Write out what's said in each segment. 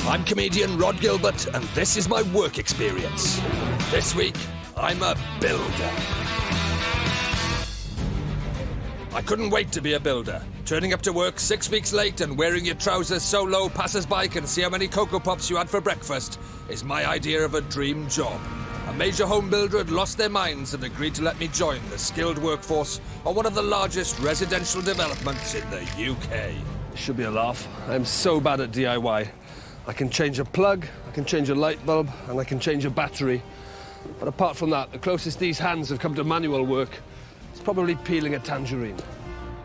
I'm comedian Rhod Gilbert, and this is my work experience. This week, I'm a builder. I couldn't wait to be a builder. Turning up to work 6 weeks late and wearing your trousers so low passers-by can see how many Cocoa Pops you had for breakfast is my idea of a dream job. A major home builder had lost their minds and agreed to let me join the skilled workforce on one of the largest residential developments in the UK. Should be a laugh. I'm so bad at DIY. I can change a plug, I can change a light bulb, and I can change a battery. But apart from that, the closest these hands have come to manual work is probably peeling a tangerine.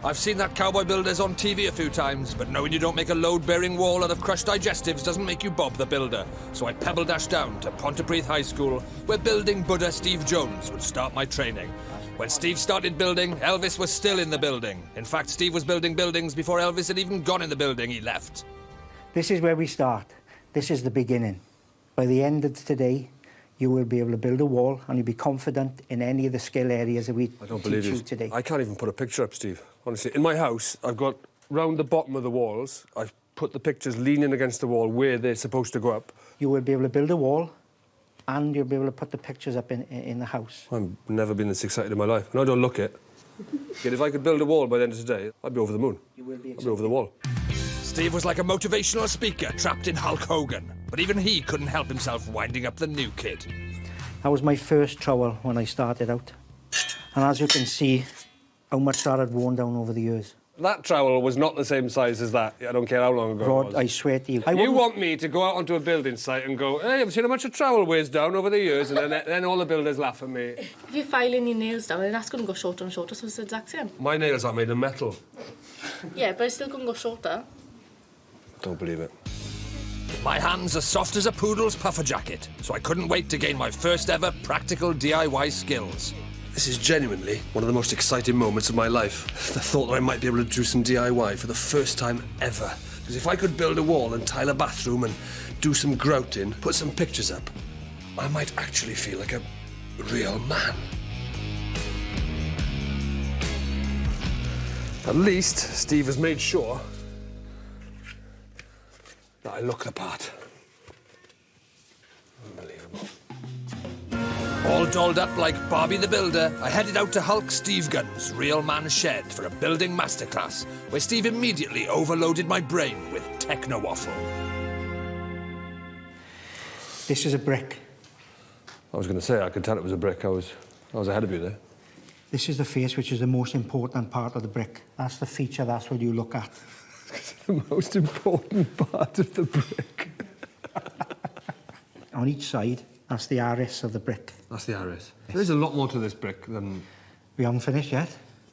I've seen that cowboy builders on TV a few times, but knowing you don't make a load-bearing wall out of crushed digestives doesn't make you Bob the Builder. So I pebble-dashed down to Pontypridd High School, where building Buddha Steve Jones would start my training. When Steve started building, Elvis was still in the building. In fact, Steve was building buildings before Elvis had even gone in the building he left. This is where we start. This is the beginning. By the end of today, you will be able to build a wall and you'll be confident in any of the skill areas that we teach you today. I can't even put a picture up, Steve. Honestly, in my house, I've got round the bottom of the walls, I've put the pictures leaning against the wall where they're supposed to go up. You will be able to build a wall and you'll be able to put the pictures up in the house. I've never been this excited in my life, and I don't look it. Yet if I could build a wall by the end of today, I'd be over the moon. You will be I'd be over the wall. Steve was like a motivational speaker trapped in Hulk Hogan, but even he couldn't help himself winding up the new kid. That was my first trowel when I started out. And as you can see, how much that had worn down over the years. That trowel was not the same size as that. I don't care how long ago Rhod, it was. I swear to you. You want me to go out onto a building site and go, hey, I've seen how much a trowel weighs down over the years, and then all the builders laugh at me. If you're filing your nails down, then that's going to go shorter and shorter, so it's the exact same. My nails are made of metal. Yeah, but it's still going to go shorter. Don't believe it. My hands are soft as a poodle's puffer jacket, so I couldn't wait to gain my first ever practical DIY skills. This is genuinely one of the most exciting moments of my life. The thought that I might be able to do some DIY for the first time ever. Because if I could build a wall and tile a bathroom and do some grouting, put some pictures up, I might actually feel like a real man. At least Steve has made sure that I look the part. Unbelievable. All dolled up like Barbie the Builder, I headed out to Hulk Steve Gunn's Real Man Shed for a building masterclass, where Steve immediately overloaded my brain with techno-waffle. This is a brick. I was going to say, I could tell it was a brick. I was ahead of you there. This is the face, which is the most important part of the brick. That's the feature, that's what you look at. The most important part of the brick. On each side, that's the iris of the brick. That's the iris. There's a lot more to this brick than... We haven't finished yet.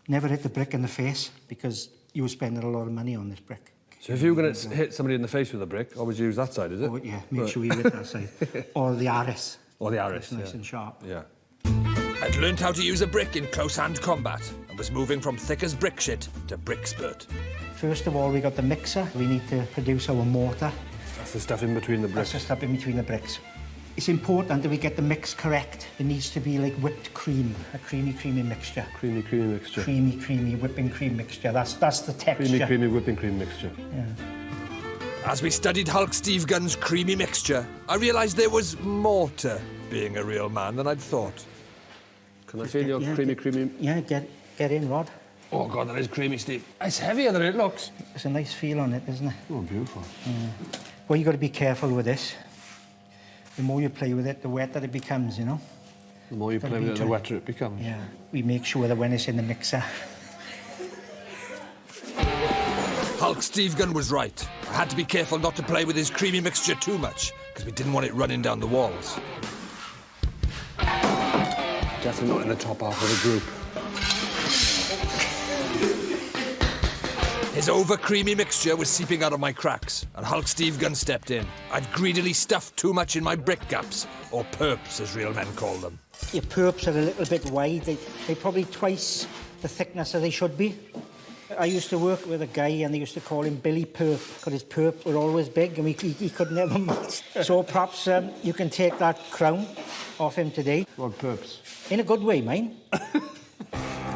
Never hit the brick in the face, because you were spending a lot of money on this brick. So if you were going to hit somebody in the face with a brick, always use that side, is it? Oh, yeah, make sure you hit that side. Or the iris. Or the iris, Nice and sharp. Yeah. I'd learned how to use a brick in close-hand combat and was moving from thick as brick shit to brickspurt. First of all, we got the mixer. We need to produce our mortar. That's the stuff in between the bricks. That's the stuff in between the bricks. It's important that we get the mix correct. It needs to be like whipped cream, a creamy, creamy mixture. Creamy, creamy mixture. Creamy, creamy whipping cream mixture. That's the texture. Creamy, creamy whipping cream mixture. Yeah. As we studied Hulk Steve Gunn's creamy mixture, I realised there was more to being a real man than I'd thought. Can I feel your creamy, creamy... Yeah, get in, Rhod. Oh, God, that is creamy, Steve. It's heavier than it looks. There's a nice feel on it, isn't it? Oh, beautiful. Well, you've got to be careful with this. The more you play with it, the wetter it becomes, you know? The more you play with it, the wetter it becomes. Yeah. We make sure that when it's in the mixer... Hulk Steve Gunn was right. I had to be careful not to play with his creamy mixture too much, because we didn't want it running down the walls. Definitely not in the top half of the group. His over-creamy mixture was seeping out of my cracks, and Hulk Steve Gunn stepped in. I'd greedily stuffed too much in my brick gaps, or perps, as real men call them. Your perps are a little bit wide. They're probably twice the thickness that they should be. I used to work with a guy, and they used to call him Billy Perp, because his perp were always big, and he could never match. So perhaps you can take that crown off him today. What perps? In a good way, mine.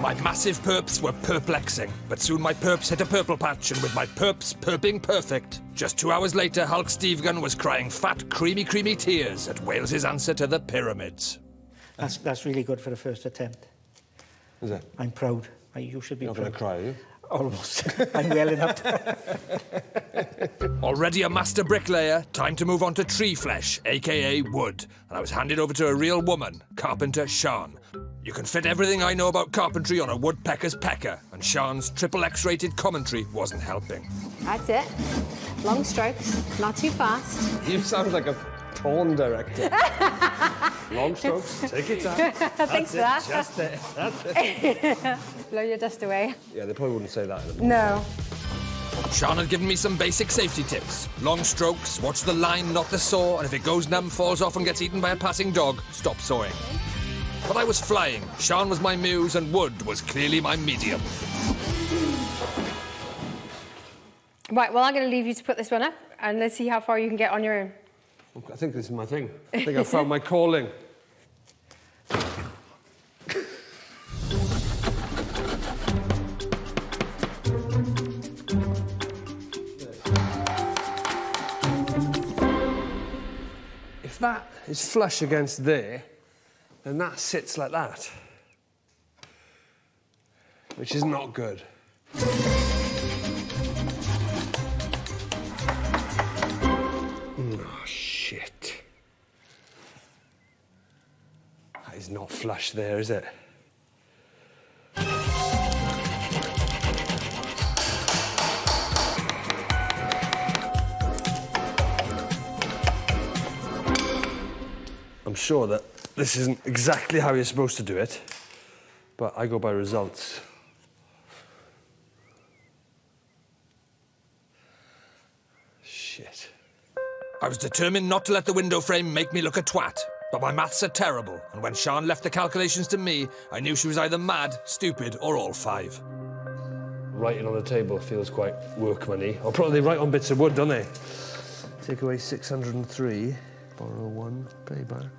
My massive perps were perplexing, but soon my perps hit a purple patch, and with my perps perping perfect, just 2 hours later, Hulk Steve Gunn was crying fat, creamy tears at Wales's answer to the pyramids. That's really good for the first attempt. Is it? I'm proud. You should be You're not proud. going to cry, are you? Almost. I'm welling up. Already a master bricklayer, time to move on to tree flesh, aka wood. And I was handed over to a real woman, carpenter Sean. You can fit everything I know about carpentry on a woodpecker's pecker, and Sean's triple X-rated commentary wasn't helping. That's it. Long strokes, not too fast. You sound like a porn director. Long strokes, take your time. Thanks for that. Just it. That's it. Blow your dust away. Yeah, they probably wouldn't say that in a porn. No. Sean had given me some basic safety tips. Long strokes, watch the line, not the saw, and if it goes numb, falls off and gets eaten by a passing dog, stop sawing. But I was flying. Sean was my muse, and wood was clearly my medium. Right, well, I'm going to leave you to put this one up, and let's see how far you can get on your own. I think this is my thing. I think I found my calling. If that is flush against there, then that sits like that, which is not good. Oh, shit. That is not flush there, is it? I'm sure that this isn't exactly how you're supposed to do it, but I go by results. Shit. I was determined not to let the window frame make me look a twat, but my maths are terrible, and when Sean left the calculations to me, I knew she was either mad, stupid, or all five. Writing on the table feels quite workmanny. Or probably write on bits of wood, don't they? Take away 603, borrow 1, pay back.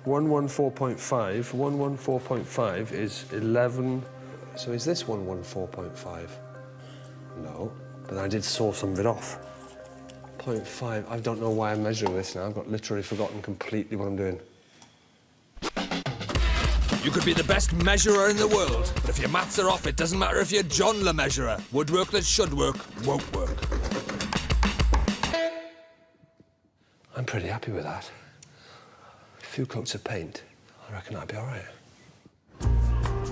114.5. 114.5 is 11. So is this 114.5? No, but I did saw some of it off. 0.5. I don't know why I'm measuring this now. I've got literally forgotten completely what I'm doing. You could be the best measurer in the world, but if your maths are off, it doesn't matter if you're John the Measurer. Woodwork that should work won't work. I'm pretty happy with that. A few coats of paint, I reckon I'd be all right.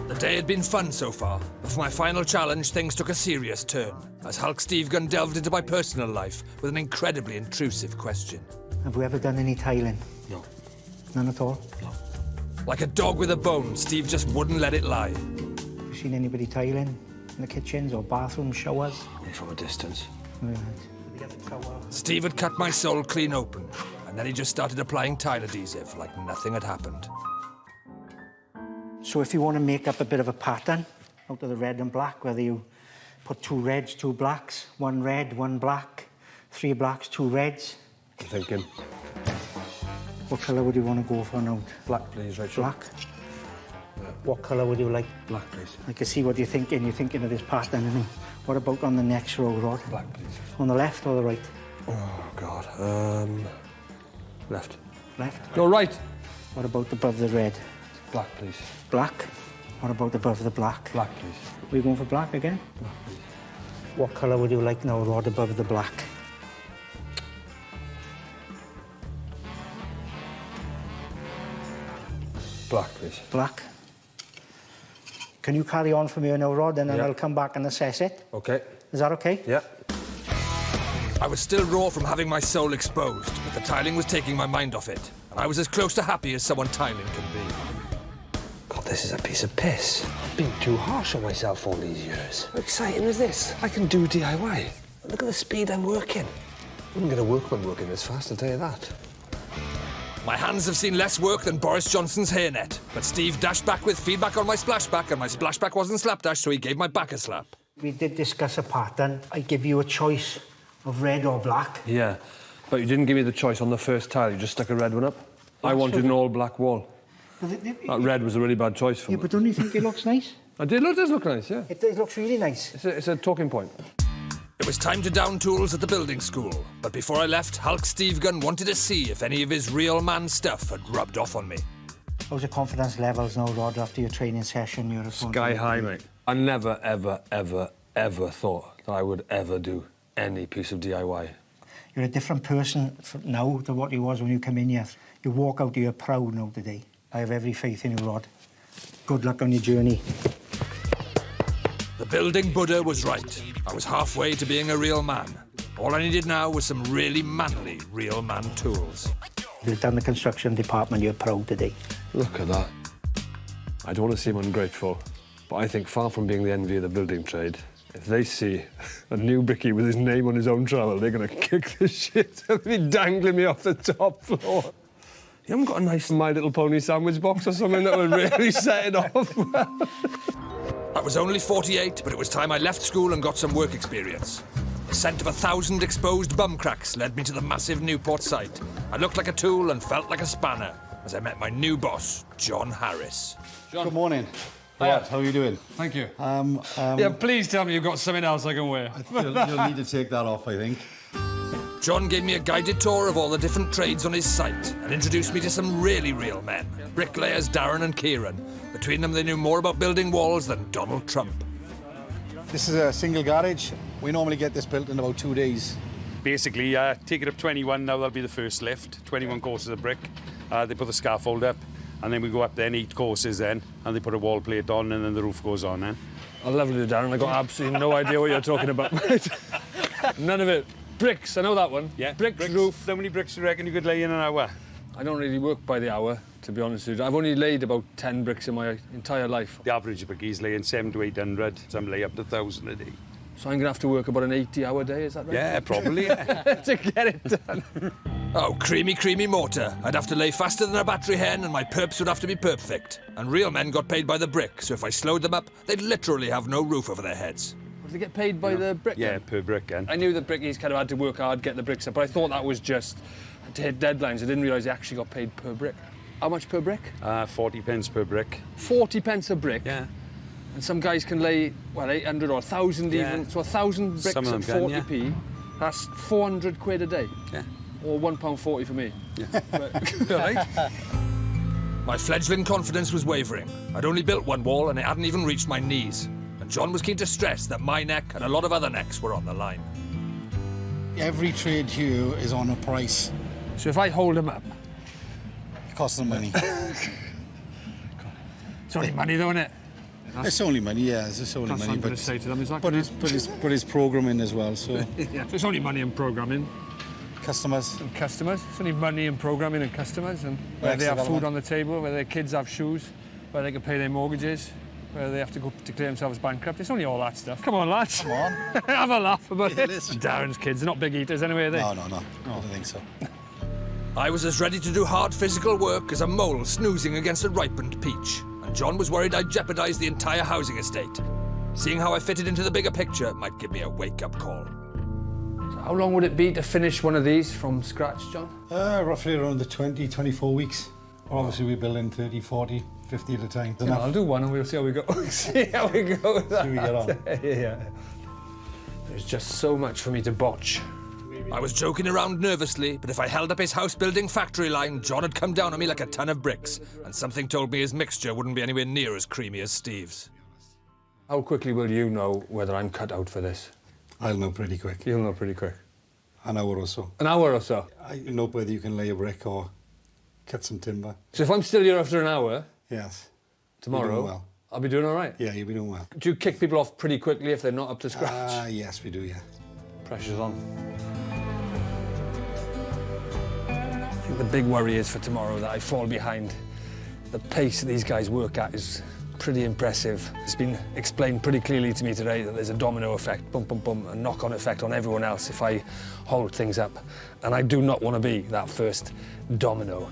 The day had been fun so far, but for my final challenge, things took a serious turn, as Hulk Steve Gunn delved into my personal life with an incredibly intrusive question. Have we ever done any tiling? No. None at all? No. Like a dog with a bone, Steve just wouldn't let it lie. Have you seen anybody tiling in the kitchens or bathrooms, showers? Only from a distance. Right. The other tower. Steve had cut my soul clean open, and then he just started applying tile adhesive like nothing had happened. So if you want to make up a bit of a pattern out of the red and black, whether you put 2 reds, 2 blacks, 1 red, 1 black, 3 blacks, 2 reds. I'm thinking. What colour would you want to go for now? Black, please, Rachel. Black? What colour would you like? Black, please. I can see what you're thinking. You're thinking of this pattern, isn't it? What about on the next row, Rod? Black, please. On the left or the right? Oh, God. Left. Left. No, right. What about above the red? Black, please. Black. What about above the black? Black, please. Are we going for black again? Black, please. What colour would you like now, Rod, above the black? Black, please. Black. Can you carry on from here now, Rod, and then Yeah. I'll come back and assess it? Okay. Is that okay? Yeah. I was still raw from having my soul exposed, but the tiling was taking my mind off it, and I was as close to happy as someone tiling can be. God, this is a piece of piss. I've been too harsh on myself all these years. How exciting is this? I can do DIY. Look at the speed I'm working. Wouldn't get a workman working this fast, I'll tell you that. My hands have seen less work than Boris Johnson's hairnet, but Steve dashed back with feedback on my splashback, and my splashback wasn't slapdash, so he gave my back a slap. We did discuss a pattern. I give you a choice of red or black. Yeah, but you didn't give me the choice on the first tile. You just stuck a red one up. I wanted an all-black wall. That red was a really bad choice for Yeah, me. but don't you think it looks nice? It does look nice, yeah. It looks really nice. It's a talking point. It was time to down tools at the building school, but before I left, Hulk Steve Gunn wanted to see if any of his real man stuff had rubbed off on me. How's your confidence levels now, Rod, after your training session? You're Sky high, mate. I never, ever, ever, ever thought that I would ever do any piece of DIY. You're a different person now to what you was when you came in here. You walk out here proud now today. I have every faith in you, Rod. Good luck on your journey. The building Buddha was right. I was halfway to being a real man. All I needed now was some really manly real man tools. You've done the construction department, you're proud today. Look at that. I don't want to seem ungrateful, but I think far from being the envy of the building trade, if they see a new brickie with his name on his own trowel, they're going to kick the shit out of me, dangling me off the top floor. You haven't got a nice My Little Pony sandwich box or something that would really set it off well? I was only 48, but it was time I left school and got some work experience. The scent of 1,000 exposed bum cracks led me to the massive Newport site. I looked like a tool and felt like a spanner as I met my new boss, John Harris. John. Good morning. Rhod, how are you doing? Thank you. Yeah, please tell me you've got something else I can wear. You'll need to take that off, I think. John gave me a guided tour of all the different trades on his site and introduced me to some really real men, bricklayers Darren and Kieran. Between them, they knew more about building walls than Donald Trump. This is a single garage. We normally get this built in about 2 days. Basically, take it up 21, now that'll be the first lift. 21 courses of brick. They put the scaffold up, and then we go up then 8 courses then, and they put a wall plate on, and then the roof goes on then. I love you, Darren. I've got absolutely no idea what you're talking about, mate. None of it. Bricks, I know that one. Yeah, bricks, roof. How many bricks do you reckon you could lay in an hour? I don't really work by the hour, to be honest with you. I've only laid about 10 bricks in my entire life. The average brickie's laying 700 to 800. Some lay up to 1,000 a day. So I'm going to have to work about an 80-hour day, is that right? Yeah, probably. To get it done. Oh, creamy, creamy mortar. I'd have to lay faster than a battery hen and my perps would have to be perfect. And real men got paid by the brick, so if I slowed them up, they'd literally have no roof over their heads. Did they get paid by the brick? Yeah, then? per brick then. I knew the brickies kind of had to work hard, get the bricks up, but I thought that was just to hit deadlines. I didn't realise they actually got paid per brick. How much per brick? 40 pence per brick. 40 pence a brick? Yeah. And some guys can lay, well, 800 or 1,000 Yeah. even. So 1,000 bricks Some of at them can, 40p, that's 400 quid a day. Yeah. Or £1.40 for me. Yeah. Right? My fledgling confidence was wavering. I'd only built one wall and it hadn't even reached my knees. And John was keen to stress that my neck and a lot of other necks were on the line. Every trade here is on a price. So if I hold them up, It costs them money. it's only money though, isn't it? It's only money, yeah, it's only That's what money. I'm going to say to them, is that But correct? it's programming as well, so Yeah. So it's only money and programming. customers. And customers. It's only money and programming and customers, and where they have food on the table, where their kids have shoes, where they can pay their mortgages, where they have to go declare themselves bankrupt. It's only all that stuff. Come on, lads. Come on. Have a laugh about Yeah, it. listen. Darren's kids, they're not big eaters anyway, are they? No. I don't think so. I was as ready to do hard physical work as a mole snoozing against a ripened peach. And John was worried I'd jeopardise the entire housing estate. Seeing how I fitted into the bigger picture might give me a wake-up call. So how long would it be to finish one of these from scratch, John? Roughly around the 20, 24 weeks. Obviously, we build in 30, 40, 50 at a time. Yeah, I'll do one and we'll see how we go. See how we go with that. See how we get on. Yeah. There's just so much for me to botch. I was joking around nervously, but if I held up his house-building factory line, John had come down on me like a ton of bricks, and something told me his mixture wouldn't be anywhere near as creamy as Steve's. How quickly will you know whether I'm cut out for this? I'll know pretty quick. You'll know pretty quick. An hour or so. An hour or so? I know whether you can lay a brick or cut some timber. So if I'm still here after an hour, Yes. tomorrow, You're doing well. I'll be doing all right? Yeah, you'll be doing well. Do you kick people off pretty quickly if they're not up to scratch? Yes, we do, yeah. Pressure's on. I think the big worry is for tomorrow that I fall behind. The pace that these guys work at is pretty impressive. It's been explained pretty clearly to me today that there's a domino effect, bum, bum, bum, a knock-on effect on everyone else if I hold things up. And I do not want to be that first domino.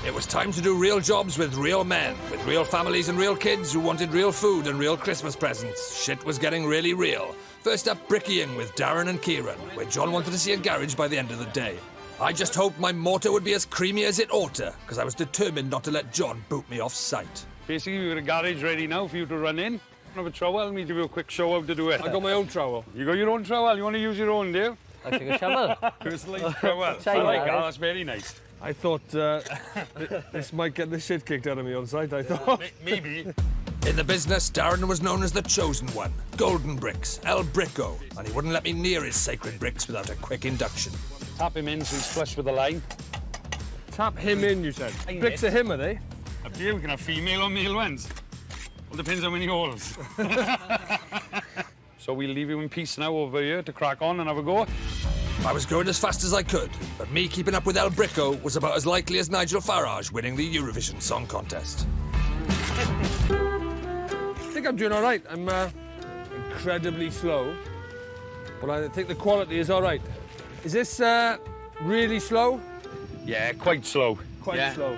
It was time to do real jobs with real men, with real families and real kids who wanted real food and real Christmas presents. Shit was getting really real. First up, brickeying with Darren and Kieran, where John wanted to see a garage by the end of the day. I just hoped my mortar would be as creamy as it ought to, because I was determined not to let John boot me off site. Basically, we've got a garage ready now for you to run in. Have a trowel, let me give you a quick show how to do it. I got my own trowel. You got your own trowel? You want to use your own, do you? I think a shovel. Personalised trowel. I like that, that's very nice. I thought this might get the shit kicked out of me on site, I thought. Maybe. In the business, Darren was known as the chosen one. Golden bricks, El Bricko, and he wouldn't let me near his sacred bricks without a quick induction. Tap him in so he's flush with the line. Tap him in, you said. Bricks are him, are they? Up here, we can have female or male ones. Well, depends how many holes. So we'll leave you in peace now over here to crack on and have a go. I was going as fast as I could, but me keeping up with El Bricko was about as likely as Nigel Farage winning the Eurovision Song Contest. I think I'm doing all right. I'm incredibly slow, but I think the quality is all right. Is this really slow? Yeah, quite slow. Quite slow.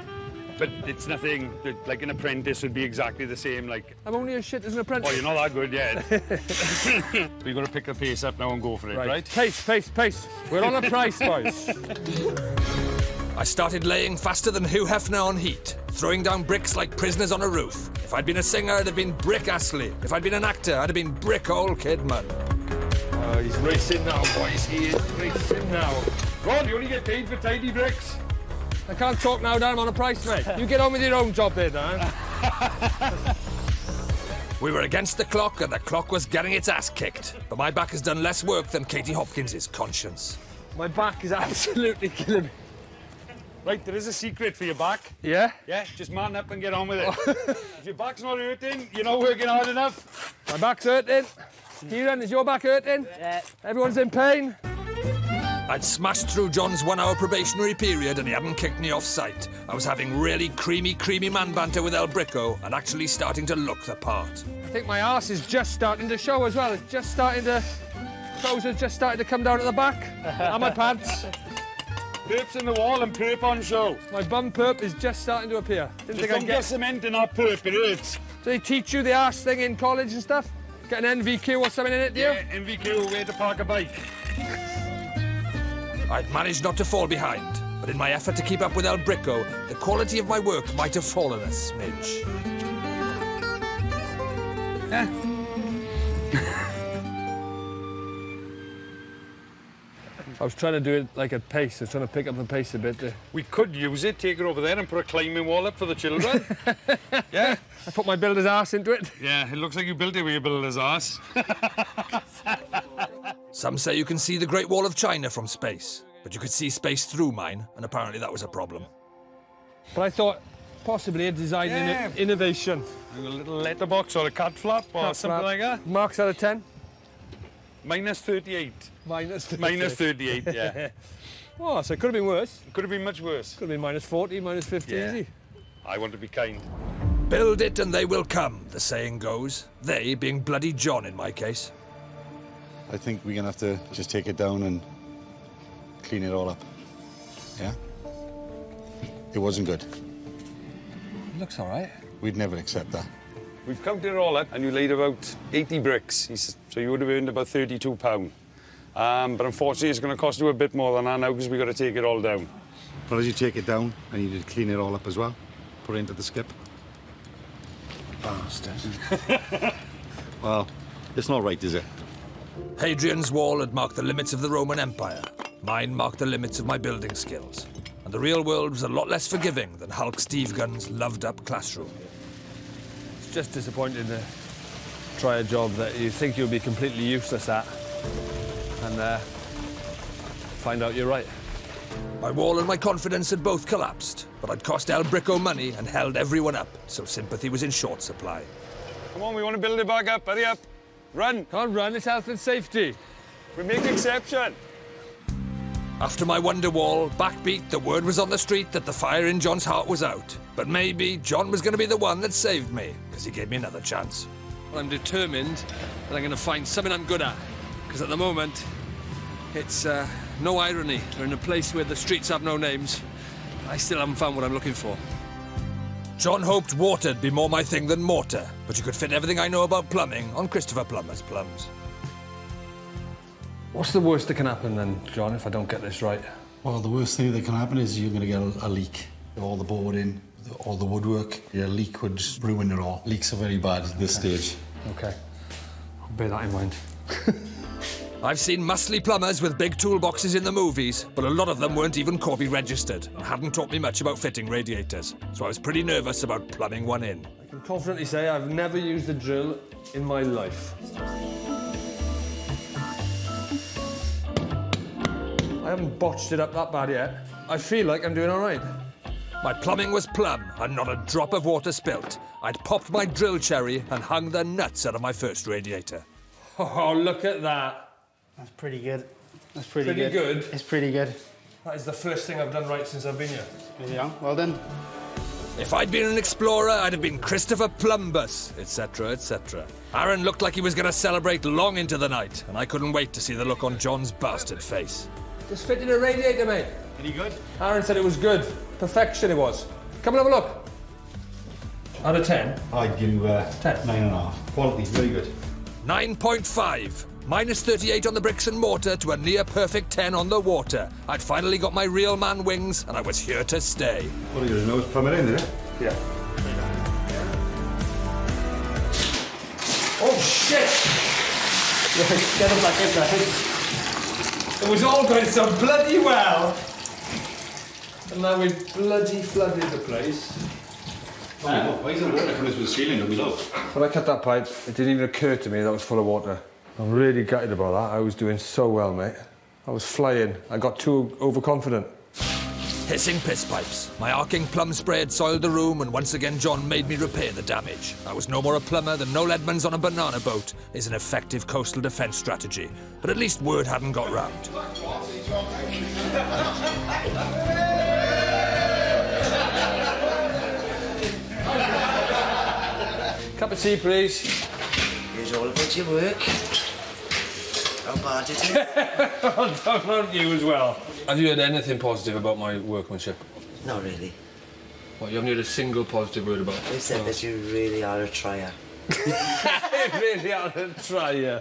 But it's nothing that, like an apprentice would be exactly the same. Like, I'm only as shit as an apprentice. oh, you're not that good yet. We've got to pick the pace up now and go for it, right? Pace. We're on a price, boys. I started laying faster than Hugh Hefner on heat, throwing down bricks like prisoners on a roof. If I'd been a singer, I'd have been Brick Astley. If I'd been an actor, I'd have been Brick Old Kidman. Oh, he's racing now, boys. He is racing now. Rod, you only get paid for tidy bricks. I can't talk now, Dan. I'm on a price, mate. You get on with your own job there, Dan. We were against the clock, and the clock was getting its ass kicked. But my back has done less work than Katie Hopkins' conscience. My back is absolutely killing me. Right, there is a secret for your back. Yeah? Yeah, just man up and get on with it. If your back's not hurting, you're not working hard enough. My back's hurting. Kieran, is your back hurting? Yeah. Everyone's in pain? I'd smashed through John's 1 hour probationary period and he hadn't kicked me off site. I was having really creamy man banter with El Bricko and actually starting to look the part. I think my arse is just starting to show as well. It's just starting to... Trousers just starting to come down at the back. And my pants. Perp's in the wall and perp on show. My bum perp is just starting to appear. Didn't think Don't I'd get cement in our perp, it hurts. Do they teach you the arse thing in college and stuff? Get an NVQ or something in it, do you? Yeah, MVQ, where to park a bike. I'd managed not to fall behind, but in my effort to keep up with El Bricko, the quality of my work might have fallen a smidge. I was trying to do it like at pace. I was trying to pick up the pace a bit. We could use it, take it over there and put a climbing wall up for the children. Yeah? I put my builder's arse into it. Yeah, it looks like you built it with your builder's arse. Some say you can see the Great Wall of China from space, but you could see space through mine, and apparently that was a problem. But I thought possibly a design innovation. A little letterbox or a cat flap or something like that. Marks out of 10? Minus 38. Minus 38. Minus 38, yeah. Oh, so it could have been worse. It could have been much worse. Could have been minus 40, minus 50, Yeah. easy. I want to be kind. Build it and they will come, the saying goes. They being bloody John in my case. I think we're gonna have to just take it down and clean it all up. Yeah? It wasn't good. It looks all right. We'd never accept that. We've counted it all up and you laid about 80 bricks. So you would have earned about £32. But unfortunately, it's going to cost you a bit more than that now because we've got to take it all down. But as you take it down, I need you to clean it all up as well. Put it into the skip. Bastard. Well, it's not right, is it? Hadrian's Wall had marked the limits of the Roman Empire. Mine marked the limits of my building skills. And the real world was a lot less forgiving than Hulk Steve Gunn's loved-up classroom. It's just disappointing to try a job that you think you'll be completely useless at and find out you're right. My wall and my confidence had both collapsed, but I'd cost El Bricko money and held everyone up, so sympathy was in short supply. Come on, we want to build it back up. Hurry up. Run. Can't run, it's health and safety. We make exception. After my wonder wall, backbeat, the word was on the street that the fire in John's heart was out. But maybe John was going to be the one that saved me, because he gave me another chance. I'm determined that I'm going to find something I'm good at, because at the moment, it's no irony. We're in a place where the streets have no names. I still haven't found what I'm looking for. John hoped water'd be more my thing than mortar, but you could fit everything I know about plumbing on Christopher Plummer's plums. What's the worst that can happen then, John, if I don't get this right? Well, the worst thing that can happen is you're going to get a leak. All the boarding, all the woodwork. Your leak would just ruin it all. Leaks are very bad at this stage. Okay. I'll bear that in mind. I've seen muscly plumbers with big toolboxes in the movies, but a lot of them weren't even Corby registered and hadn't taught me much about fitting radiators, so I was pretty nervous about plumbing one in. I can confidently say I've never used a drill in my life. I haven't botched it up that bad yet. I feel like I'm doing all right. My plumbing was plumb and not a drop of water spilt. I'd popped my drill cherry and hung the nuts out of my first radiator. Oh, look at that. That's pretty good. That's pretty Pretty good? It's pretty good. That is the first thing I've done right since I've been here. Yeah, well done. If I'd been an explorer, I'd have been Christopher Plumbus, etc., etc. Aaron looked like he was going to celebrate long into the night, and I couldn't wait to see the look on John's bastard face. Just fitting a radiator, mate. Any good? Aaron said it was good. Perfection it was. Come and have a look. Out of 10? I'd give you 9.5. Quality, very good. 9.5. Minus 38 on the bricks and mortar to a near-perfect 10 on the water. I'd finally got my real man wings, and I was here to stay. What are you going to know? It's plumber in there? Yeah. Oh, shit! Get him back in there. It was all going so bloody well. And now we've bloody flooded the place. Why is the water coming through the ceiling and below? When I cut that pipe, it didn't even occur to me that was full of water. I'm really gutted about that. I was doing so well, mate. I was flying. I got too overconfident. Hissing piss pipes. My arcing plum spray had soiled the room, and once again John made me repair the damage. I was no more a plumber than Noel Edmonds on a banana boat is an effective coastal defence strategy. But at least word hadn't got round. Cup of tea, please. Here's all about your work. How bad is it? Don't you as well? Have you heard anything positive about my workmanship? Not really. What, you haven't heard a single positive word about it? They said that you really are a trier. Really out to try you.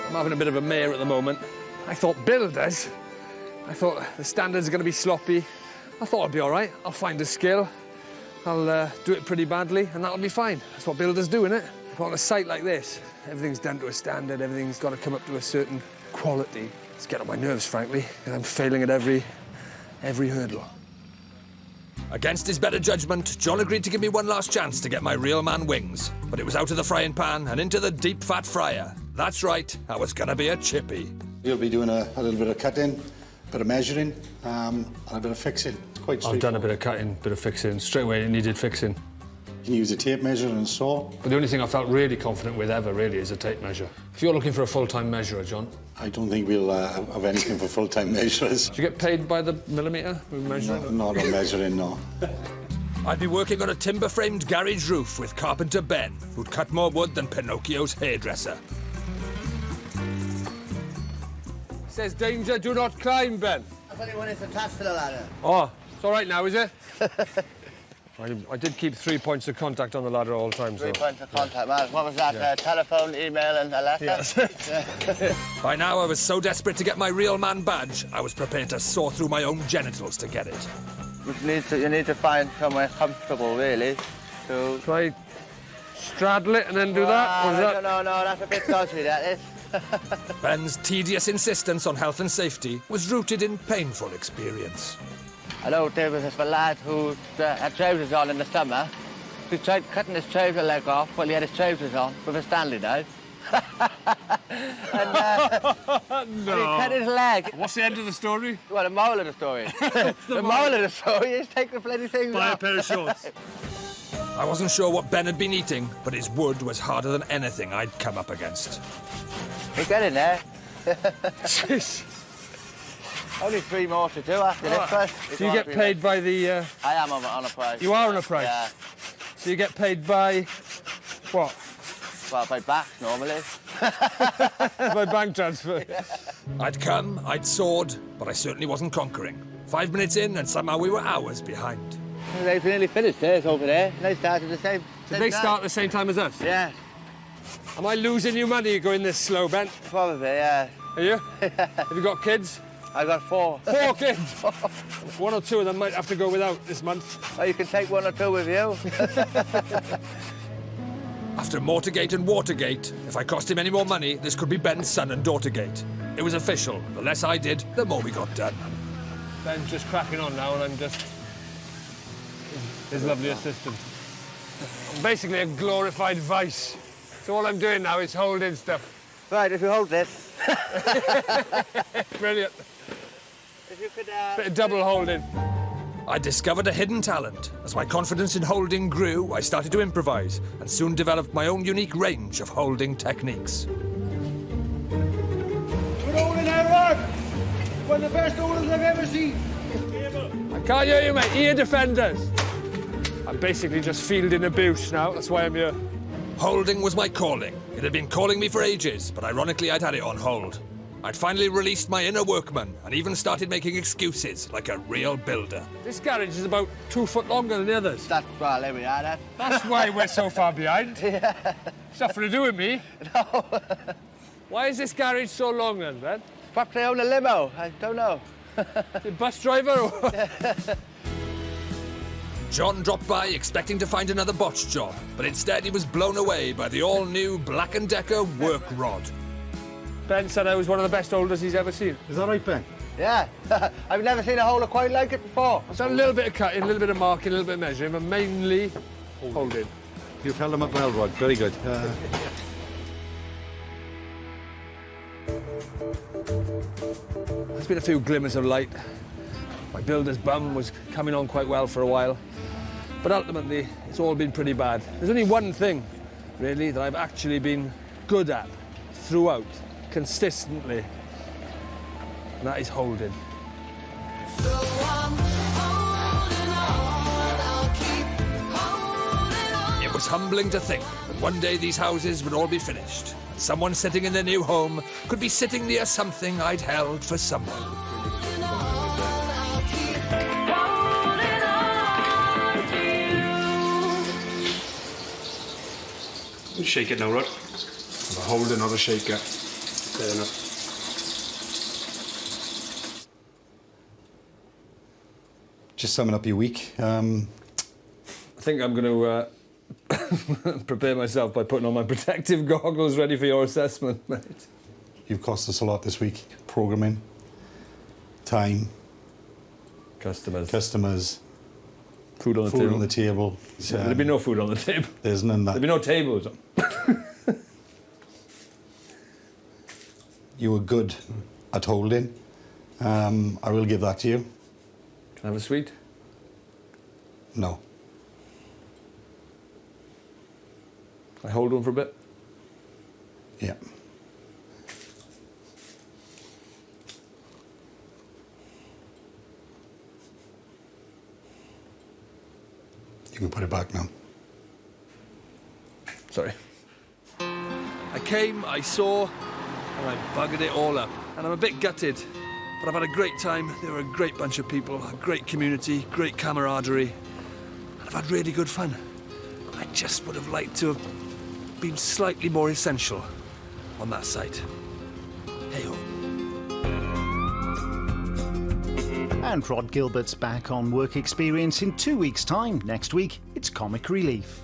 I'm having a bit of a mare at the moment. I thought builders. I thought the standards are going to be sloppy. I thought I'd be all right. I'll find a skill. I'll do it pretty badly, and that'll be fine. That's what builders do, innit? But on a site like this, everything's done to a standard, everything's got to come up to a certain quality. It's getting on my nerves, frankly, and I'm failing at every hurdle. Against his better judgment, John agreed to give me one last chance to get my real man wings. But it was out of the frying pan and into the deep fat fryer. That's right, I was gonna be a chippy. You'll be doing a little bit of cutting, bit of measuring, and a bit of fixing. It's quite I've done a straightforward. bit of cutting, bit of fixing. Straight away, it needed fixing. You can use a tape measure and saw. But the only thing I felt really confident with ever, really, is a tape measure. If you're looking for a full-time measurer, John... I don't think we'll have anything for full-time measurers. Do you get paid by the millimetre with measuring? Not on measuring, no. I'd be working on a timber-framed garage roof with Carpenter Ben, who'd cut more wood than Pinocchio's hairdresser. Says danger, do not climb, Ben. I thought you wanted to touch for the ladder. Oh, it's all right now, is it? I did keep 3 points of contact on the ladder all the time, so... 3 points of contact, man. What was that? Telephone, email and a letter? Yes. By now, I was so desperate to get my real man badge, I was prepared to saw through my own genitals to get it. You need to find somewhere comfortable, really. So... Try straddle it and then do that? Or is that... No, that's a bit dodgy, that is. Ben's tedious insistence on health and safety was rooted in painful experience. I know there was this lad who had trousers on in the summer. He tried cutting his trouser leg off while he had his trousers on with a Stanley knife. And he cut his leg. What's the end of the story? Well, the moral of the story. the moral of the story is take the bloody things Buy a off. pair of shorts. I wasn't sure what Ben had been eating, but his wood was harder than anything I'd come up against. You get in there. Jeez. Only 3 more to do after this first. So you get paid by the... I am on a price. You are on a price? Yeah. So you get paid by... what? Well, by backs normally. By bank transfer? Yeah. I'd come, I'd soared, but I certainly wasn't conquering. 5 minutes in, and somehow we were hours behind. They've nearly finished theirs over there. They started the same Did they time. start at the same time as us? Yeah, Am I losing you money going this slow, Ben? probably, yeah. Are you? Have you got kids? I got 4. 4 kids? 1 or 2 of them might have to go without this month. Oh, you can take 1 or 2 with you. After Mortargate and Watergate, if I cost him any more money, this could be Ben's son and daughtergate. It was official. The less I did, the more we got done. Ben's just cracking on now, and I'm just his lovely assistant. I'm basically a glorified vice. So all I'm doing now is holding stuff. Right, if you hold this. Brilliant. If you could, Bit of double holding. I discovered a hidden talent. As my confidence in holding grew, I started to improvise and soon developed my own unique range of holding techniques. Good holding there, Rhod! One of the best holders I've ever seen. I can't hear you, mate. Ear defenders. I'm basically just fielding abuse now. That's why I'm here. Holding was my calling. It had been calling me for ages, but ironically I'd had it on hold. I'd finally released my inner workman and even started making excuses like a real builder. This garage is about 2 foot longer than the others. well, there we are, then. That's why we're so far behind. Yeah. It's nothing to do with me. No. Why is this garage so long then, Ben? Perhaps they own a limo. I don't know. The bus driver or what? John dropped by expecting to find another botched job, but instead he was blown away by the all-new Black & Decker work rod. Ben said I was one of the best holders he's ever seen. Is that right, Ben? Yeah. I've never seen a holder quite like it before. I've done a little bit of cutting, a little bit of marking, a little bit of measuring, but mainly holding. You've held them up well, Rhod. Very good. There's been a few glimmers of light. My builder's bum was coming on quite well for a while. But ultimately, it's all been pretty bad. There's only one thing, really, that I've actually been good at throughout, consistently. And that is holding. It was humbling to think that one day these houses would all be finished, and someone sitting in their new home could be sitting near something I'd held for someone. You shake it now, Rhod. Have a holder, not a shaker. Fair enough. Just summing up your week. I think I'm going to prepare myself by putting on my protective goggles ready for your assessment, mate. You've cost us a lot this week. Programming, time, customers, food on the food table. on the table. There'll be no food on the table. There's none that. There'll be no tables. You were good at holding. I will give that to you. Can I have a sweet? No. I hold one for a bit. Yeah. You can put it back now. Sorry. I came, I saw, and I buggered it all up. And I'm a bit gutted, but I've had a great time. They were a great bunch of people, a great community, great camaraderie. And I've had really good fun. I just would have liked to have been slightly more essential on that site. Hey-ho. And Rhod Gilbert's back on Work Experience in 2 weeks' time. Next week, it's Comic Relief.